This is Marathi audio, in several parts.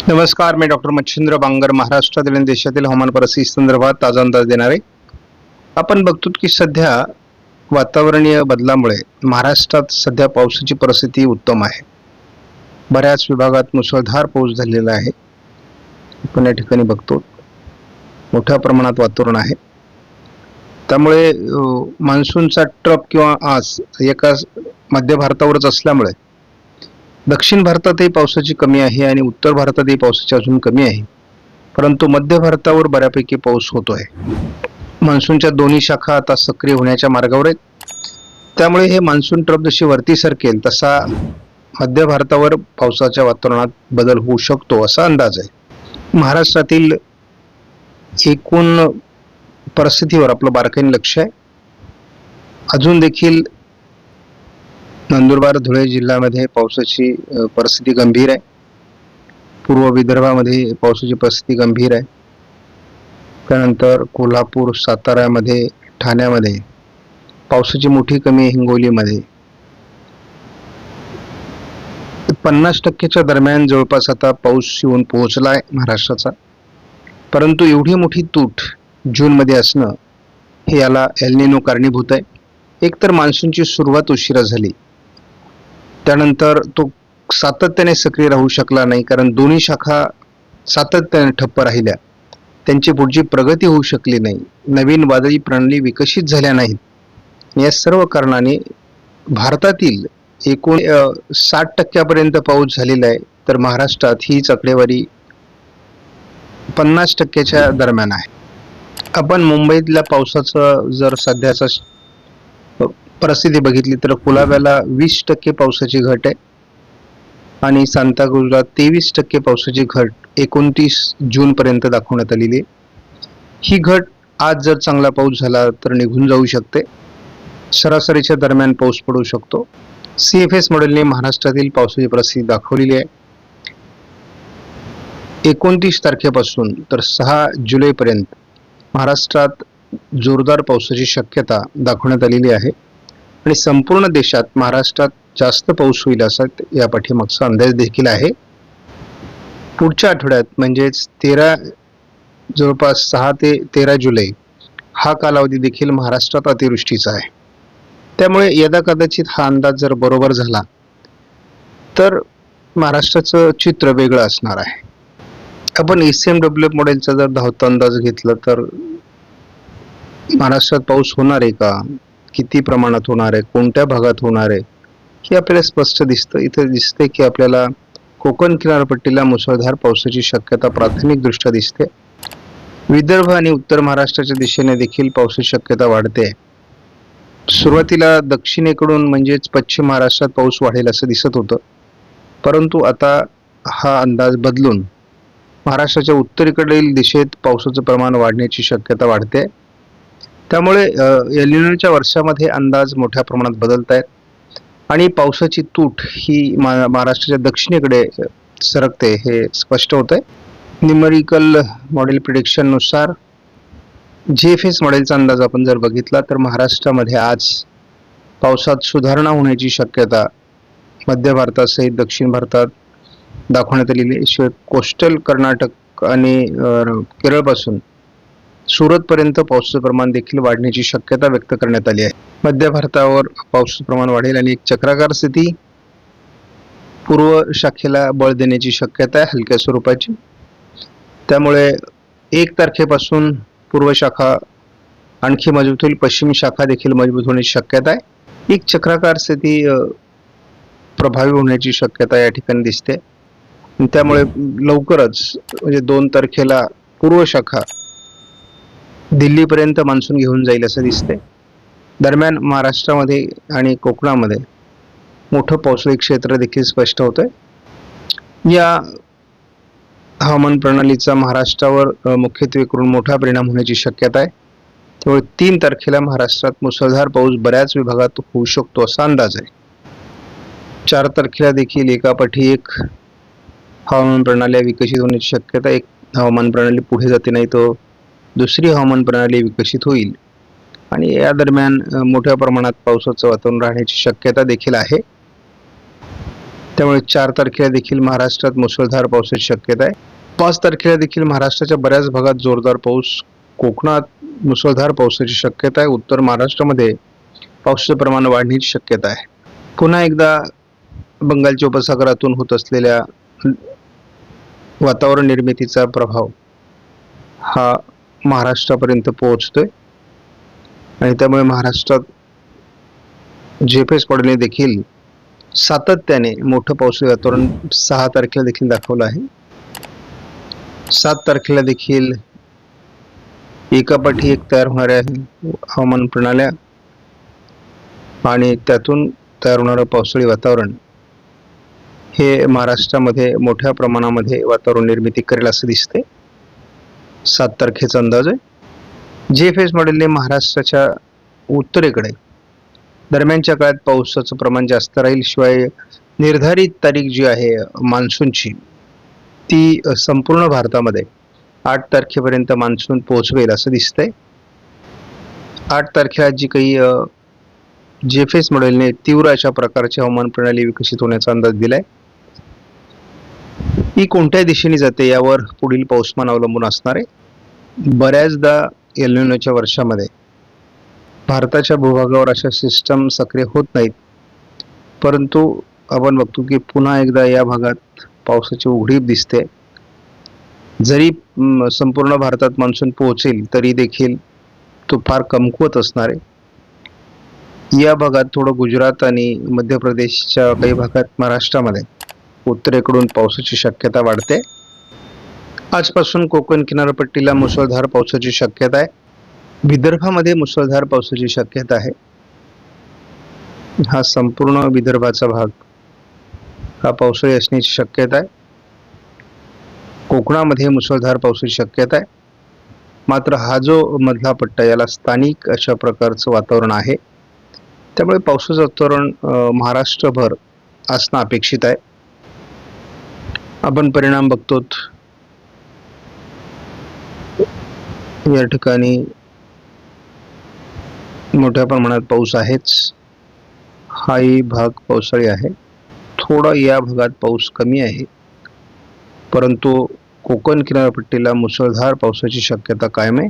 नमस्कार, मी डॉक्टर मच्छिंद्र बांगर महाराष्ट्रातील आणि देशातील हवामान परिस्थिती संदर्भात ताजा अंदाज देणार आहे. आपण बघतो की सध्या वातावरणीय बदलामुळे महाराष्ट्रात सध्या पावसाची परिस्थिती उत्तम आहे. बऱ्याच विभागात मुसळधार पाऊस झालेला आहे. आपण या ठिकाणी बघतो मोठ्या प्रमाणात वातावरण आहे. त्यामुळे मान्सूनचा ट्रप किंवा आस एका मध्य भारतावरच असल्यामुळे दक्षिण भारतातही पावसाची कमी आहे आणि उत्तर भारतातही पावसाची अजून कमी आहे, परंतु मध्य भारतावर बऱ्यापैकी पाऊस होतो आहे. मान्सूनच्या दोन्ही शाखा आता सक्रिय होण्याच्या मार्गावर आहेत. त्यामुळे हे मान्सून ट्रप जशी वरती सरकेल तसा मध्य भारतावर पावसाच्या वातावरणात बदल होऊ शकतो असा अंदाज आहे. महाराष्ट्रातील एकूण परिस्थितीवर आपलं बारकाईने लक्ष आहे. अजून देखील नंदुरबार धुळे जिल्ह्यामध्ये पावसाची परिस्थिती गंभीर आहे. पूर्व विदर्भामध्ये पावसाची परिस्थिती गंभीर आहे. त्यानंतर कोल्हापूर, साताऱ्यामध्ये, ठाण्यामध्ये पावसाची मोठी कमी आहे. हिंगोलीमध्ये 50% दरम्यान जवळपास आता पाऊस येऊन पोहोचला आहे महाराष्ट्राचा. परंतु एवढी मोठी तूट जूनमध्ये असणं हे याला एल निनो कारणीभूत आहे. एकतर मान्सूनची सुरुवात उशिरा झाली, त्यानंतर तो सातत्याने सक्रिय राहू शकला नाही, कारण दोन्ही शाखा सातत्याने ठप्प राहिल्या. त्यांची पुढची प्रगती होऊ शकली नाही. नवीन वादळी प्रणाली विकसित झाल्या नाहीत. या सर्व कारणाने भारतातील एकूण 60% पाऊस झालेला आहे, तर महाराष्ट्रात हीच आकडेवारी 50%च्या दरम्यान आहे. आपण मुंबईतल्या पावसाचं जर सध्याचा परिस्थिती बघितली तर कुलाब्याला 20% पावसाची घट आहे आणि सांताक्रूजला 23% पावसाची घट 29 जून पर्यंत दाखवण्यात आलेली आहे. ही घट आज जर चांगला पाऊस झाला तर निघून जाऊ शकते. सरासरीच्या दरम्यान पाऊस पडू शकतो. CFS मॉडेलने महाराष्ट्रातील पावसाची परिस्थिती दाखवलेली आहे. 29 तारखेपासून तर 6 जुलैपर्यंत महाराष्ट्रात जोरदार पावसाची शक्यता दाखवण्यात आलेली आहे आणि संपूर्ण देशात महाराष्ट्रात जास्त पाऊस होईल असा या पाठीमागचा अंदाज देखील आहे. पुढच्या आठवड्यात म्हणजेच जवळपास 6 ते 13 जुलै हा कालावधी देखील महाराष्ट्रात अतिवृष्टीचा आहे. त्यामुळे यदा कदाचित हा अंदाज जर बरोबर झाला तर महाराष्ट्राचं चित्र वेगळं असणार आहे. आपण ECMW मॉडेलचा जर धावता अंदाज घेतला तर महाराष्ट्रात पाऊस होणार आहे का, किती प्रमाणात होणार आहे, कोणत्या भागात होणार आहे हे आपल्याला स्पष्ट दिसतं. इथं दिसते की आपल्याला कोकण किनारपट्टीला मुसळधार पावसाची शक्यता प्राथमिकदृष्ट्या दिसते. विदर्भ आणि उत्तर महाराष्ट्राच्या दिशेने देखील पावसाची शक्यता वाढते. सुरुवातीला दक्षिणेकडून म्हणजेच पश्चिम महाराष्ट्रात पाऊस वाढेल असं दिसत होतं, परंतु आता हा अंदाज बदलून महाराष्ट्राच्या उत्तरेकडील दिशेत पावसाचं प्रमाण वाढण्याची शक्यता वाढते. त्यामुळे एल निनोच्या वर्षामध्ये अंदाज मोठ्या प्रमाणात बदलत आहेत आणि पावसाची तूट ही महाराष्ट्राच्या दक्षिणेकडे सरकते हे स्पष्ट होत आहे. न्यूमेरिकल मॉडेल प्रिडिक्शननुसार GFS मॉडेलचा अंदाज आपण जर बघितला तर महाराष्ट्रामध्ये आज पावसात सुधारणा होण्याची शक्यता मध्य भारतासहित दक्षिण भारतात दाखवण्यात आलेली आहे. शिवाय कोस्टल कर्नाटक आणि केरळपासून सुरतपर्यंत पावसाचं प्रमाण देखील वाढण्याची शक्यता व्यक्त करण्यात आली आहे. मध्य भारतावर पावसाचं प्रमाण वाढेल आणि एक चक्राकार स्थिती पूर्व शाखेला बळ देण्याची शक्यता आहे हलक्या स्वरूपाची. त्यामुळे 1 तारखेपासून पूर्व शाखा आणखी मजबूत होईल, पश्चिम शाखा देखील मजबूत होण्याची शक्यता आहे. एक चक्राकार स्थिती प्रभावी होण्याची शक्यता या ठिकाणी दिसते. त्यामुळे लवकरच म्हणजे 2 तारखेला पूर्व शाखा दिल्लीपर्यंत मान्सून घेऊन जाईल असं दिसते. दरम्यान महाराष्ट्रामध्ये आणि कोकणामध्ये मोठं पावसाळी क्षेत्र देखील स्पष्ट होतंय. या हवामान प्रणालीचा महाराष्ट्रावर मुख्यत्वे करून मोठा परिणाम होण्याची शक्यता आहे. त्यामुळे 3 तारखेला महाराष्ट्रात मुसळधार पाऊस बऱ्याच विभागात होऊ शकतो असा अंदाज आहे. 4 तारखेला देखील एकापाठी एक हवामान प्रणाली विकसित होण्याची शक्यता. एक हवामान प्रणाली पुढे जाते नाही तो दुसरी हवामान प्रणाली विकसित होईल आणि या दरम्यान मोठ्या प्रमाणात पावसाचं वातावरण राहण्याची शक्यता देखील आहे. त्यामुळे 4 तारखेला देखील महाराष्ट्रात मुसळधार पावसाची शक्यता आहे. 5 तारखेला देखील महाराष्ट्राच्या बऱ्याच भागात जोरदार पाऊस, कोकणात मुसळधार पावसाची शक्यता आहे. उत्तर महाराष्ट्रामध्ये पावसाचं प्रमाण वाढण्याची शक्यता आहे. पुन्हा एकदा बंगालच्या उपसागरातून होत असलेल्या वातावरण निर्मितीचा प्रभाव हा महाराष्ट्रापर्यंत पोहोचतोय आणि त्यामुळे महाराष्ट्रात जेफेस पडणे देखील सातत्याने मोठं पावसाळी वातावरण 6 तारखेला देखील दाखवलं आहे. 7 तारखेला देखील एकापाठी एक तयार होणाऱ्या हवामान प्रणाल्या आणि त्यातून तयार होणारं पावसाळी वातावरण हे महाराष्ट्रामध्ये मोठ्या प्रमाणामध्ये वातावरण निर्मिती करेल असं दिसते. 7 तारखेचा अंदाज आहे. जेफेस मॉडेलने महाराष्ट्राच्या उत्तरेकडे दरम्यानच्या काळात पावसाचं प्रमाण जास्त राहील. शिवाय निर्धारित तारीख जी आहे मान्सूनची ती संपूर्ण भारतामध्ये 8 तारखेपर्यंत मान्सून पोहोचवेल असं दिसतंय. 8 तारखेला जी काही जेफेस मॉडेलने तीव्र अशा प्रकारची हवामान प्रणाली विकसित होण्याचा अंदाज दिलाय. ही कोणत्या दिशेने जाते यावर पुढील पाऊसमान अवलंबून असणार आहे. बऱ्याचदा एल निनोच्या वर्षामध्ये भारताच्या भूभागावर अशा सिस्टम सक्रिय होत नाहीत, परंतु आपण बघतो की पुन्हा एकदा या भागात पावसाची उघडीप दिसते. जरी संपूर्ण भारतात मान्सून पोहोचेल तरी देखील तो फार कमकुवत असणार आहे. या भागात थोडं गुजरात आणि मध्य प्रदेशच्या काही भागात महाराष्ट्रामध्ये उत्तरेकडून पावसाची शक्यता वाढते. आजपासून कोकण किनारपट्टीला मुसळधार पावसाची शक्यता आहे. विदर्भामध्ये मुसळधार पावसाची शक्यता आहे. हा संपूर्ण विदर्भाचा भाग हा पावसाळी असण्याची शक्यता आहे. कोकणामध्ये मुसळधार पावसाची शक्यता आहे. मात्र हा जो मधला पट्टा याला स्थानिक अशा प्रकारचं वातावरण आहे, त्यामुळे पावसाचं वातावरण महाराष्ट्रभर असणं अपेक्षित आहे. आपण परिणाम बघतो. या ठिकाणी मोठ्या प्रमाणात पाऊस आहेच. हाही भाग पावसाळी आहे. थोडा या भागात पाऊस कमी आहे, परंतु कोकण किनारपट्टीला मुसळधार पावसाची शक्यता कायम आहे.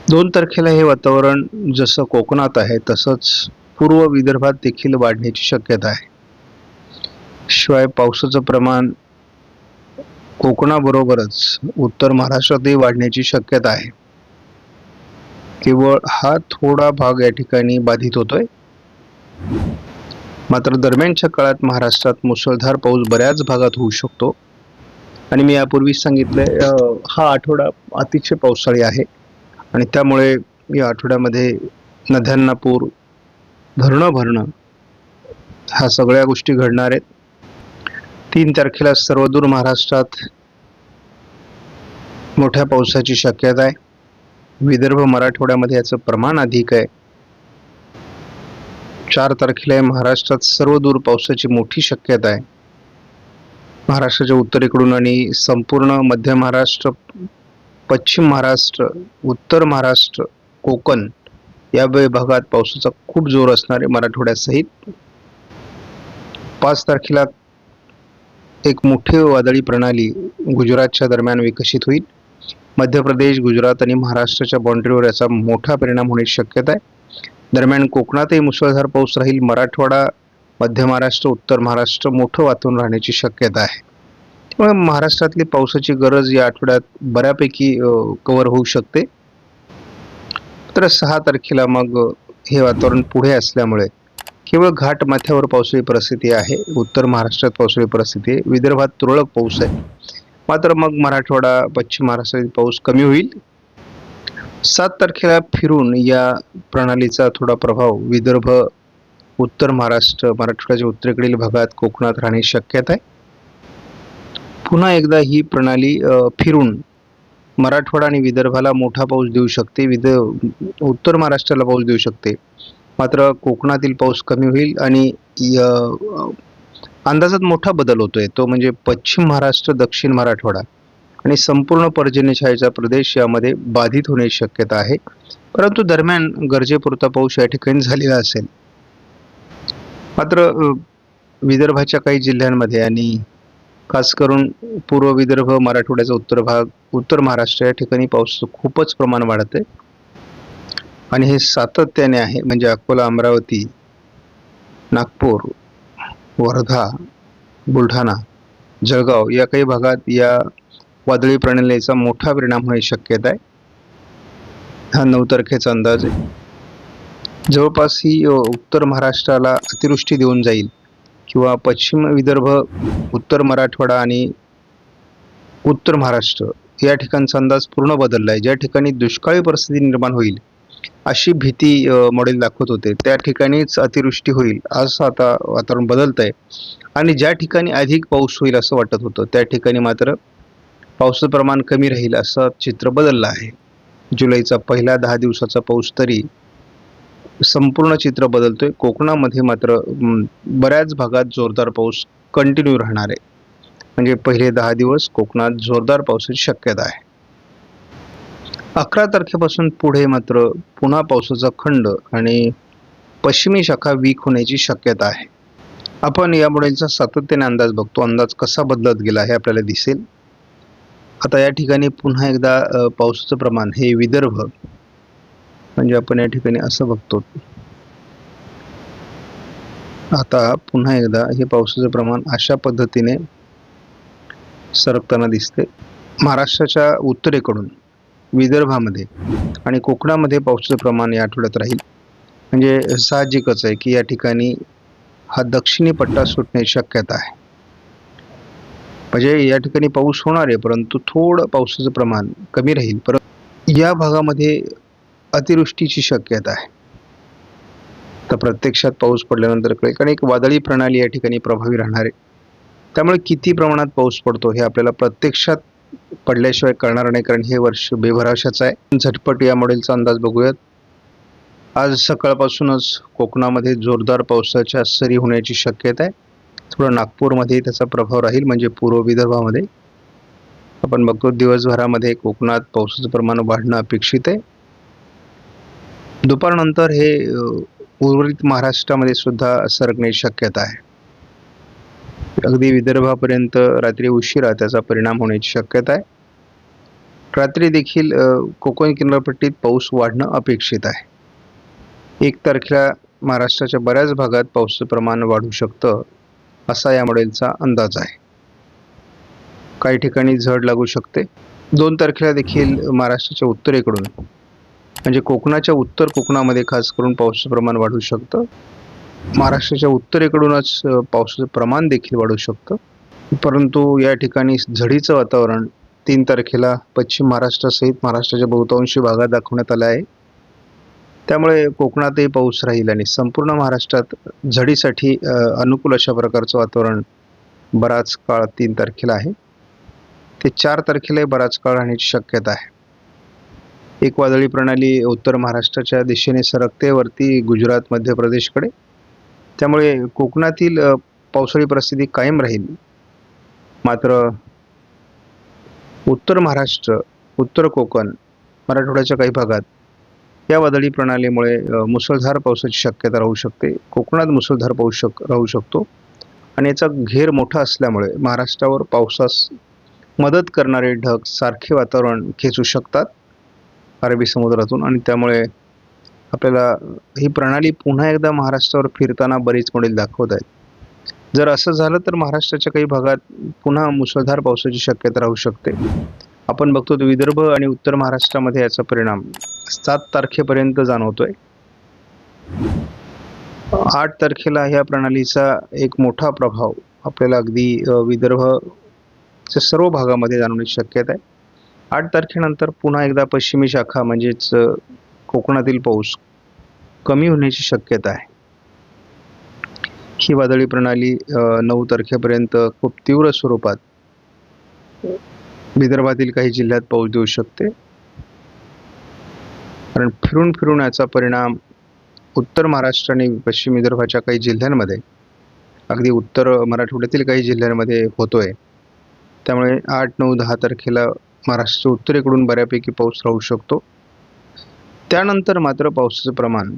2 तारखेला हे वातावरण जसं कोकणात आहे तसंच पूर्व विदर्भात देखील वाढण्याची शक्यता आहे. शिवाय पावसाचं प्रमाण कोकणाबरोबरच उत्तर महाराष्ट्रातही वाढण्याची शक्यता आहे. केवळ हा थोडा भाग या ठिकाणी बाधित होतोय. मात्र दरम्यानच्या काळात महाराष्ट्रात मुसळधार पाऊस बऱ्याच भागात होऊ शकतो आणि मी यापूर्वीच सांगितलंय हा आठवडा अतिशय पावसाळी आहे आणि त्यामुळे या आठवड्यामध्ये नद्यांना पूर, धरणं भरणं ह्या सगळ्या गोष्टी घडणार आहेत. 3 तारखेला सर्वदूर महाराष्ट्रात मोठ्या पावसाची शक्यता आहे. विदर्भ मराठवाड्यामध्ये याचं प्रमाण अधिक आहे. 4 तारखेला महाराष्ट्रात सर्वदूर पावसाची मोठी शक्यता आहे. महाराष्ट्राच्या उत्तरेकडून आणि संपूर्ण मध्य महाराष्ट्र, पश्चिम महाराष्ट्र, उत्तर महाराष्ट्र, कोकण या भागात पावसाचा खूप जोर असणार आहे मराठवाड्यासहित. 5 तारखेला एक मोठी वादळी प्रणाली गुजरातच्या दरम्यान विकसित होईल. मध्य प्रदेश, गुजरात आणि महाराष्ट्राच्या बाउंड्रीवर याचा मोठा परिणाम होण्याची शक्यता आहे. दरम्यान कोकणातही मुसळधार पाऊस राहील. मराठवाडा, मध्य महाराष्ट्र, उत्तर महाराष्ट्र मोठं वातावरण राहण्याची शक्यता आहे. त्यामुळे महाराष्ट्रातली पावसाची गरज या आठवड्यात बऱ्यापैकी कव्हर होऊ शकते. तर 6 तारखेला मग हे वातावरण पुढे असल्यामुळे केवळ घाट माथ्यावर पावसाळी परिस्थिती आहे. उत्तर महाराष्ट्रात पावसाळी परिस्थिती आहे. विदर्भात तुरळक पाऊस आहे. मात्र मग मराठवाडा, पश्चिम महाराष्ट्रातील पाऊस कमी होईल. 7 तारखेला फिरून या प्रणालीचा थोडा प्रभाव विदर्भ, उत्तर महाराष्ट्र, मराठवाड्याच्या उत्तरेकडील भागात, कोकणात राहण्याची शक्यता आहे. पुन्हा एकदा ही प्रणाली फिरून मराठवाडा आणि विदर्भाला मोठा पाऊस देऊ शकते. उत्तर महाराष्ट्राला पाऊस देऊ शकते. मात्र कोकणातील पाऊस कमी होईल आणि अंदाजात मोठा बदल होतोय. तो म्हणजे पश्चिम महाराष्ट्र, दक्षिण मराठवाडा आणि संपूर्ण पर्जन्यछायेचा प्रदेश यामध्ये बाधित होण्याची शक्यता आहे. परंतु दरम्यान गरजेपुरता पाऊस या ठिकाणी झालेला असेल. मात्र विदर्भाच्या काही जिल्ह्यांमध्ये आणि खास करून पूर्व विदर्भ, मराठवाड्याचा उत्तर भाग, उत्तर महाराष्ट्र या ठिकाणी पाऊस खूपच प्रमाण वाढत आहे आणि हे सातत्याने आहे. म्हणजे अकोला, अमरावती, नागपूर, वर्धा, बुलढाणा, जळगाव या काही भागात या वादळी प्रणालीचा मोठा परिणाम होण्याची शक्यता आहे. हा 9 तारखेचा अंदाज आहे. जवळपास ही उत्तर महाराष्ट्राला अतिवृष्टी देऊन जाईल किंवा पश्चिम विदर्भ, उत्तर मराठवाडा आणि उत्तर महाराष्ट्र या ठिकाणचा अंदाज पूर्ण बदलला आहे. ज्या ठिकाणी दुष्काळी परिस्थिती निर्माण होईल अशी भीती मॉडेल दाखवत होते, त्या ठिकाणीच अतिवृष्टी होईल असं आता वातावरण बदलत आहे. आणि ज्या ठिकाणी अधिक पाऊस होईल असं वाटत होतं त्या ठिकाणी मात्र पावसाचं प्रमाण कमी राहील असं चित्र बदललं आहे. जुलैचा पहिला 10 दिवसाचा पाऊस तरी संपूर्ण चित्र बदलतोय. कोकणामध्ये मात्र बऱ्याच भागात जोरदार पाऊस कंटिन्यू राहणार आहे. म्हणजे पहिले 10 दिवस कोकणात जोरदार पावसाची शक्यता आहे. 11 तारखेपासून पुढे मात्र पुन्हा पावसाचा खंड आणि पश्चिमी शाखा वीक होण्याची शक्यता आहे. आपण या मॉडेलचा सातत्याने अंदाज बघतो. अंदाज कसा बदलत गेला हे आपल्याला दिसेल. आता या ठिकाणी पुन्हा एकदा पावसाचं प्रमाण हे विदर्भ, म्हणजे आपण या ठिकाणी असं बघतो. आता पुन्हा एकदा हे पावसाचं प्रमाण अशा पद्धतीने सरकताना दिसते. महाराष्ट्राच्या उत्तरेकडून विदर्भामध्ये आणि कोकणामध्ये पावसाचं प्रमाण या आठवड्यात राहील. म्हणजे साहजिकच आहे की या ठिकाणी हा दक्षिणी पट्टा सुटण्याची शक्यता आहे. म्हणजे या ठिकाणी पाऊस होणार आहे, परंतु थोडं पावसाचं प्रमाण कमी राहील. परंतु या भागामध्ये अतिवृष्टीची शक्यता आहे. तर प्रत्यक्षात पाऊस पडल्यानंतर कळेल, कारण एक वादळी प्रणाली या ठिकाणी प्रभावी राहणार आहे. त्यामुळे किती प्रमाणात पाऊस पडतो हे आपल्याला प्रत्यक्षात पडल्याशिवाय कळणार नाही, कारण हे वर्ष बेभरवशाचं आहे. झटपट या मॉडेलचा अंदाज बघूयात. आज सकाळपासूनच कोकणामध्ये जोरदार पावसाच्या सरी होण्याची शक्यता आहे. थोडं नागपूरमध्ये त्याचा प्रभाव राहील, म्हणजे पूर्व विदर्भामध्ये. आपण बघतो दिवसभरामध्ये कोकणात पावसाचं प्रमाण वाढणं अपेक्षित आहे. दुपारनंतर हे उर्वरित महाराष्ट्रामध्ये सुद्धा सरकण्याची शक्यता आहे. अगदी विदर्भापर्यंत रात्री उशिरा त्याचा परिणाम होण्याची शक्यता आहे. रात्री देखील कोकण किनारपट्टीत पाऊस वाढणं अपेक्षित आहे. 1 तारखेला महाराष्ट्राच्या बऱ्याच भागात पावसाचं प्रमाण वाढू शकतं असा या मॉडेलचा अंदाज आहे. काही ठिकाणी झड लागू शकते. 2 तारखेला देखील महाराष्ट्राच्या उत्तरेकडून, म्हणजे कोकणाच्या उत्तर कोकणामध्ये खास करून पावसाचं प्रमाण वाढू शकतं. महाराष्ट्राच्या उत्तरेकडूनच पावसाचं प्रमाण देखील वाढू शकतं. परंतु या ठिकाणी झडीचं वातावरण 3 तारखेला पश्चिम महाराष्ट्रासहित महाराष्ट्राच्या बहुतांशी भागात दाखवण्यात आलं आहे. त्यामुळे कोकणातही पाऊस राहील आणि संपूर्ण महाराष्ट्रात झडीसाठी अनुकूल अशा प्रकारचं वातावरण बराच काळ 3 तारखेला आहे. ते 4 तारखेलाही बराच काळ राहण्याची शक्यता आहे. एक वादळी प्रणाली उत्तर महाराष्ट्राच्या दिशेने सरकते वरती गुजरात, मध्य प्रदेशकडे. त्यामुळे कोकणातील पावसाळी परिस्थिती कायम राहील. मात्र उत्तर महाराष्ट्र, उत्तर कोकण, मराठवाड्याच्या काही भागात या वादळी प्रणालीमुळे मुसळधार पावसाची शक्यता राहू शकते. कोकणात मुसळधार पाऊस राहू शकतो आणि याचा घेर मोठा असल्यामुळे महाराष्ट्रावर पावसास मदत करणारे ढग सारखे वातावरण खेचू शकतात अरबी समुद्रातून, आणि त्यामुळे आपल्याला ही प्रणाली पुन्हा एकदा महाराष्ट्रावर फिरताना बरीच मॉडेल दाखवत आहेत. जर असं झालं तर महाराष्ट्राच्या काही भागात पुन्हा मुसळधार पावसाची शक्यता राहू शकते. आपण बघतो विदर्भ आणि उत्तर महाराष्ट्रामध्ये याचा परिणाम 7 तारखेपर्यंत जाणवतोय. 8 तारखेला ह्या प्रणालीचा एक मोठा प्रभाव आपल्याला अगदी विदर्भच्या सर्व भागामध्ये जाणवण्याची शक्यता आहे. 8 तारखेनंतर पुन्हा एकदा पश्चिमी शाखा म्हणजेच कोकणातील पाऊस कमी होण्याची शक्यता आहे. ही वादळी प्रणाली 9 तारखेपर्यंत खूप तीव्र स्वरूपात विदर्भातील काही जिल्ह्यात पाऊस देऊ शकते, कारण फिरून फिरून याचा परिणाम उत्तर महाराष्ट्र आणि पश्चिम विदर्भाच्या काही जिल्ह्यांमध्ये, अगदी उत्तर मराठवाड्यातील काही जिल्ह्यांमध्ये होतोय. त्यामुळे 8, 9, 10 तारखेला महाराष्ट्राच्या उत्तरेकडून बऱ्यापैकी पाऊस राहू शकतो. त्यानंतर मात्र पावसाचं प्रमाण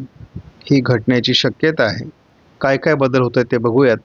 ही घटण्याची शक्यता आहे. काय काय बदल होत आहेत ते बघूयात.